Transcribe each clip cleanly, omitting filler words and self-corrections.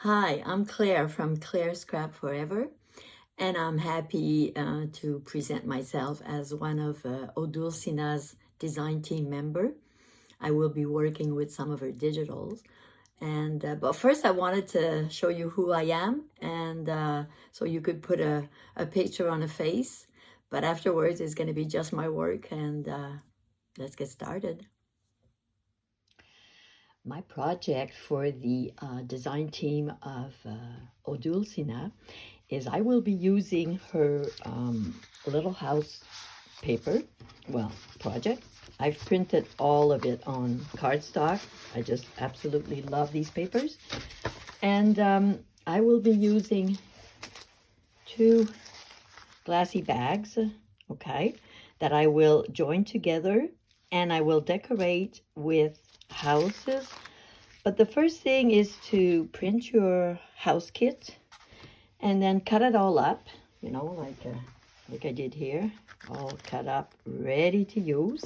Hi, I'm Claire from Claire Scrap Forever, and I'm happy to present myself as one of Odulcina's design team member. I will be working with some of her digitals. And but first I wanted to show you who I am, and so you could put a picture on a face. But afterwards it's going to be just my work, and let's get started. My project for the design team of Odulcina is I will be using her little house paper, project. I've printed all of it on cardstock. I just absolutely love these papers. And I will be using two glassy bags, okay, that I will join together, and I will decorate with houses. But the first thing is to print your house kit and then cut it all up, like I did here, all cut up, ready to use.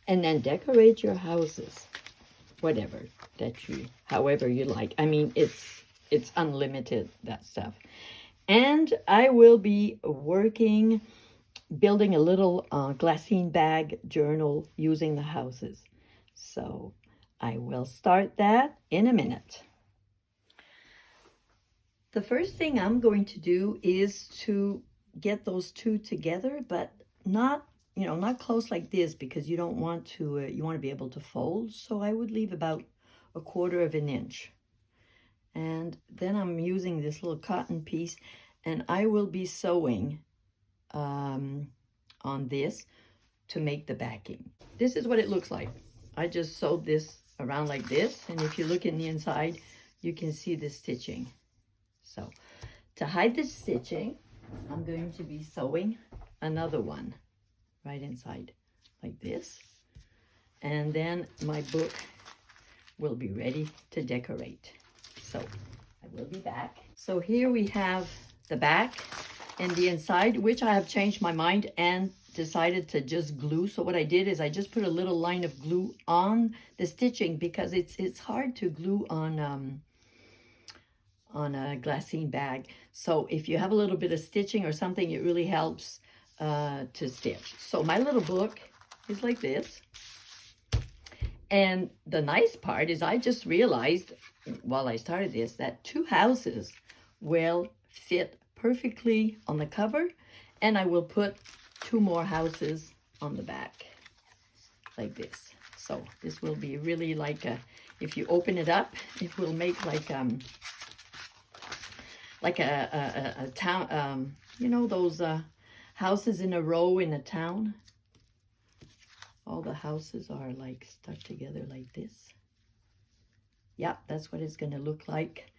And then decorate your houses, however you like. I mean, it's unlimited, that stuff. And I will be building a little glassine bag journal using the houses. So I will start that in a minute. The first thing I'm going to do is to get those two together, but not close like this, because you don't want to, you want to be able to fold. So I would leave about 1/4 of an inch. And then I'm using this little cotton piece, and I will be sewing on this to make the backing. This is what it looks like. I just sewed this around like this, and if you look in the inside, you can see the stitching. So to hide the stitching, I'm going to be sewing another one right inside like this. And then my book will be ready to decorate. So I will be back. So here we have the back and the inside, which I have changed my mind and decided to just glue. So what I did is I just put a little line of glue on the stitching, because it's hard to glue on a glassine bag. So if you have a little bit of stitching or something, it really helps to stitch. So my little book is like this. And the nice part is I just realized while I started this that 2 houses will fit perfectly on the cover, and I will put 2 more houses on the back like this. So this will be really like if you open it up, it will make like a town, those houses in a row in a town. All the houses are like stuck together like this. Yeah, that's what it's going to look like.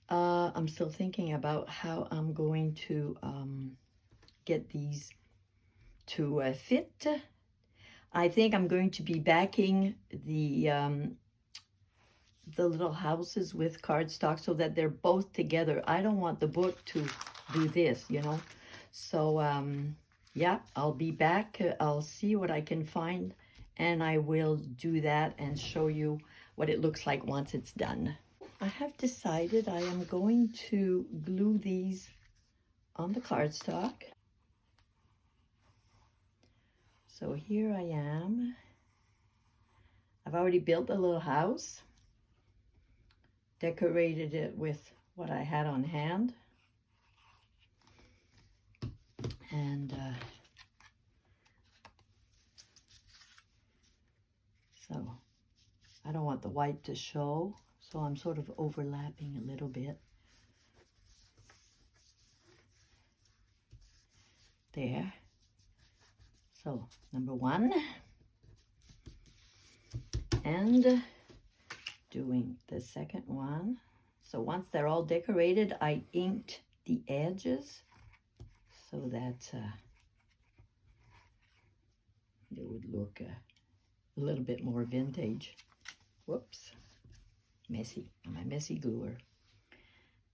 I'm still thinking about how I'm going to get these to fit. I think I'm going to be backing the little houses with cardstock so that they're both together. I don't want the book to do this, So yeah, I'll be back. I'll see what I can find, and I will do that and show you what it looks like once it's done. I have decided I am going to glue these on the cardstock. So here I am. I've already built a little house, decorated it with what I had on hand. And so I don't want the white to show, so I'm sort of overlapping a little bit. There. So number 1. And doing the second one. So once they're all decorated, I inked the edges so that it would look a little bit more vintage. Whoops, messy, my messy gluer.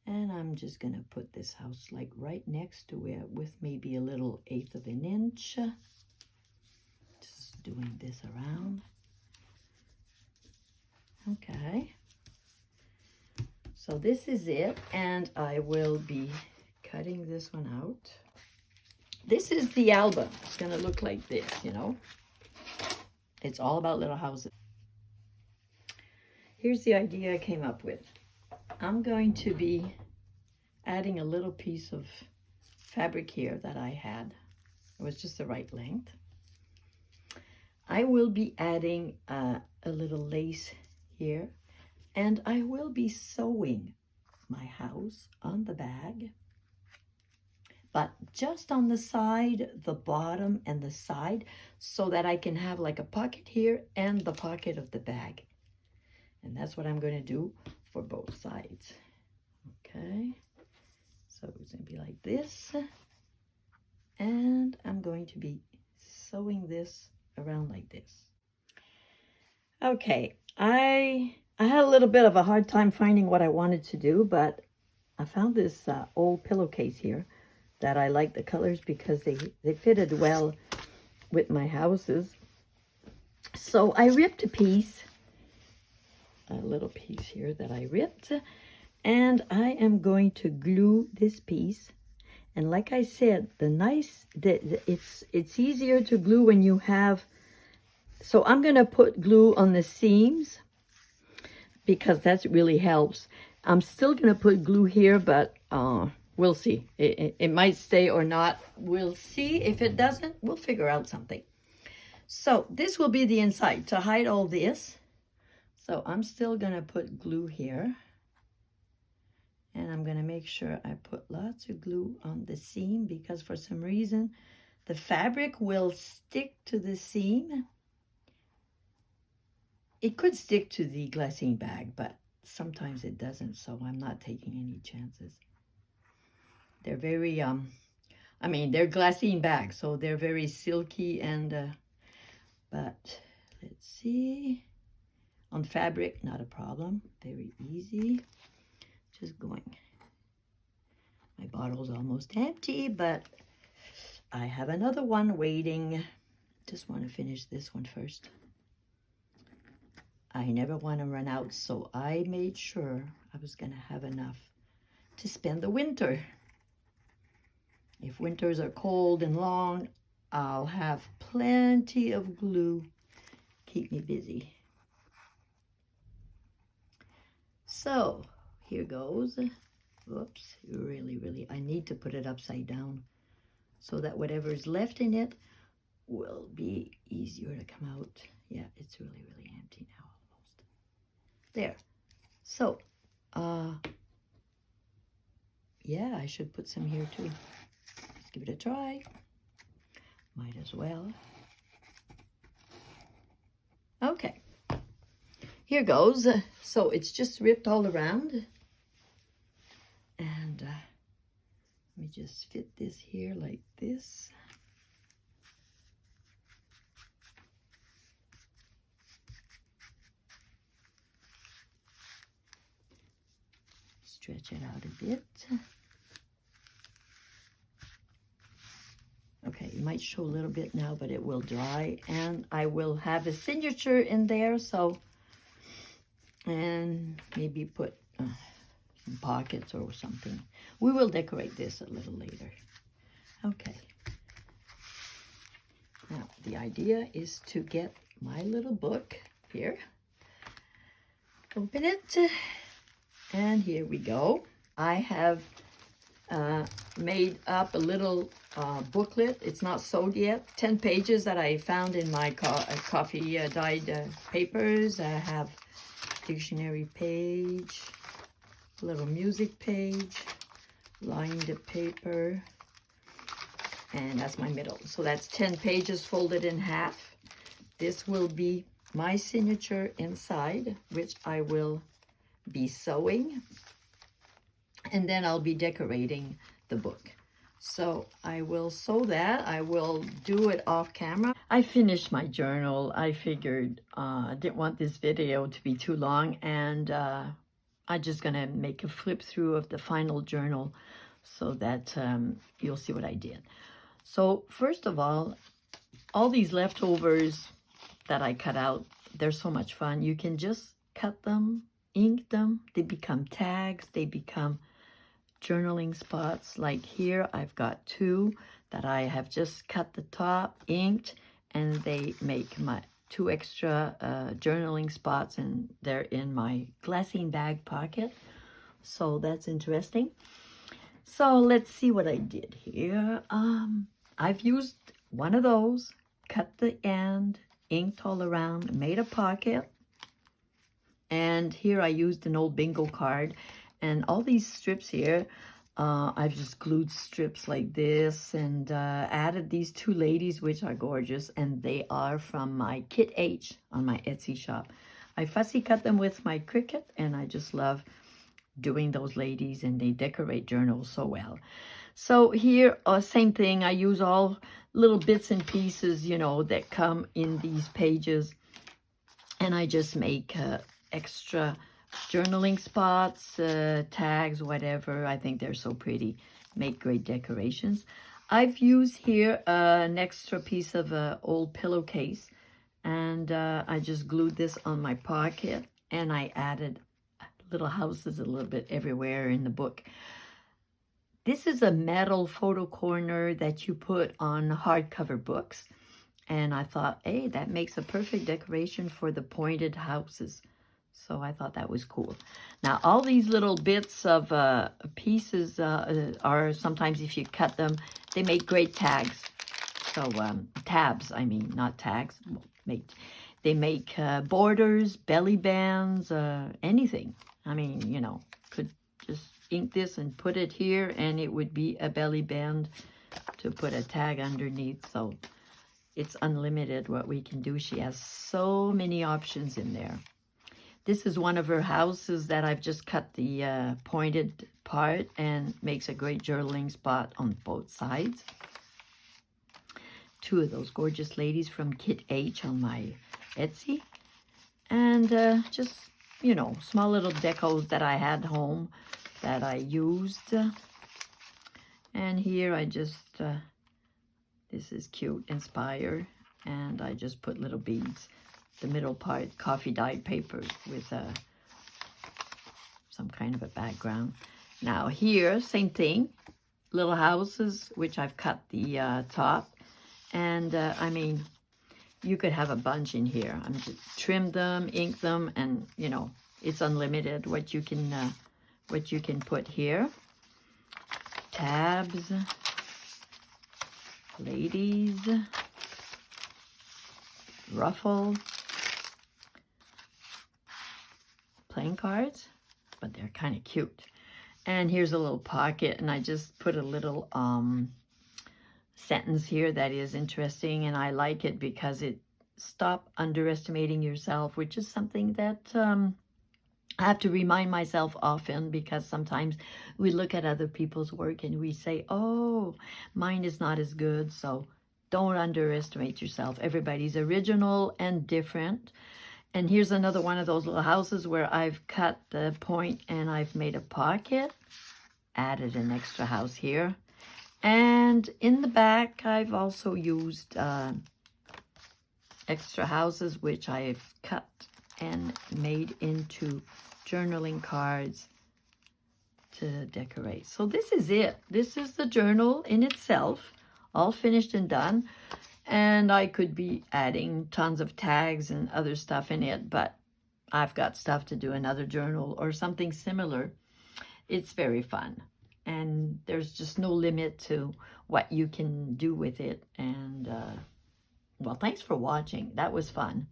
And I'm just gonna put this house like right next to it with maybe a little 1/8 of an inch. Just doing this around. Okay. So this is it, and I will be cutting this one out. This is the album. It's gonna look like this, you know. It's all about little houses. Here's the idea I came up with. I'm going to be adding a little piece of fabric here that I had. It was just the right length. I will be adding a little lace here, and I will be sewing my house on the bag, but just on the side, the bottom and the side, so that I can have like a pocket here and the pocket of the bag. And that's what I'm going to do for both sides. Okay, so it's going to be like this, and I'm going to be sewing this around like this. Okay, I had a little bit of a hard time finding what I wanted to do, but I found this old pillowcase here that I like the colors because they fitted well with my houses. So I ripped a piece, a little piece here that I ripped, and I am going to glue this piece. And like I said, it's easier to glue when you have, so I'm going to put glue on the seams because that really helps. I'm still going to put glue here, but we'll see. It might stay or not. We'll see. If it doesn't, we'll figure out something. So this will be the inside to hide all this. So I'm still going to put glue here. And I'm going to make sure I put lots of glue on the seam because for some reason the fabric will stick to the seam. It could stick to the glassine bag, but sometimes it doesn't, so I'm not taking any chances. They're very, they're glassine bags, so they're very silky and, but let's see. On fabric, not a problem, very easy. Just going. My bottle's almost empty, but I have another one waiting. Just want to finish this one first. I never want to run out, so I made sure I was going to have enough to spend the winter. If winters are cold and long, I'll have plenty of glue. Keep me busy. So, here goes. Whoops, really, I need to put it upside down so that whatever's left in it will be easier to come out. Yeah, it's really empty now almost. There. So, yeah, I should put some here too. Let's give it a try. Might as well. Okay. Here goes. So it's just ripped all around. And let me just fit this here like this. Stretch it out a bit. Okay, it might show a little bit now, but it will dry. And I will have a signature in there, so, and maybe put some pockets or something. We will decorate this a little later. Okay. Now, the idea is to get my little book here. Open it. And here we go. I have made up a little booklet. It's not sewed yet. 10 pages that I found in my coffee dyed papers. I have dictionary page, a little music page, lined paper, and that's my middle. So that's 10 pages folded in half. This will be my signature inside, which I will be sewing, and then I'll be decorating the book. So I will sew that. I will do it off camera. I finished my journal. I figured I didn't want this video to be too long, and I'm just gonna make a flip through of the final journal so that you'll see what I did. So first of all these leftovers that I cut out, they're so much fun. You can just cut them ink them. They become tags. They become journaling spots. Like here, I've got 2 that I have just cut the top, inked, and they make my 2 extra journaling spots, and they're in my glassine bag pocket. So that's interesting. So let's see what I did here. I've used one of those, cut the end, inked all around, made a pocket. And here I used an old bingo card. And all these strips here, I've just glued strips like this and added these 2 ladies, which are gorgeous. And they are from my Kit H on my Etsy shop. I fussy cut them with my Cricut, and I just love doing those ladies, and they decorate journals so well. So here, same thing. I use all little bits and pieces, you know, that come in these pages. And I just make extra journaling spots, tags, whatever. I think they're so pretty. Make great decorations. I've used here an extra piece of an old pillowcase. And I just glued this on my pocket. And I added little houses a little bit everywhere in the book. This is a metal photo corner that you put on hardcover books. And I thought, hey, that makes a perfect decoration for the pointed houses. So I thought that was cool. Now, all these little bits of pieces are sometimes, if you cut them, they make great tags. So tabs, I mean, not tags. They make borders, belly bands, anything. I mean, you know, could just ink this and put it here, and it would be a belly band to put a tag underneath. So it's unlimited what we can do. She has so many options in there. This is one of her houses that I've just cut the pointed part, and makes a great journaling spot on both sides. 2 of those gorgeous ladies from Kit H on my Etsy. And just, you know, small little decos that I had home that I used. And here I just, this is cute, Inspire. And I just put little beads. The middle part, coffee dyed paper with some kind of a background. Now here, same thing. Little houses, which I've cut the top. And I mean, you could have a bunch in here. I'm just trim them, ink them, and you know, it's unlimited what you can put here. Tabs, ladies, ruffle, playing cards, but they're kind of cute. And here's a little pocket, and I just put a little sentence here that is interesting, and I like it because it stop underestimating yourself, which is something that I have to remind myself often, because sometimes we look at other people's work and we say, oh, mine is not as good. So don't underestimate yourself. Everybody's original and different. And here's another one of those little houses where I've cut the point and I've made a pocket, added an extra house here. And in the back, I've also used extra houses, which I've cut and made into journaling cards to decorate. So this is it. This is the journal in itself, all finished and done. And I could be adding tons of tags and other stuff in it, but I've got stuff to do another journal or something similar. It's very fun. And there's just no limit to what you can do with it. And, well, thanks for watching. That was fun.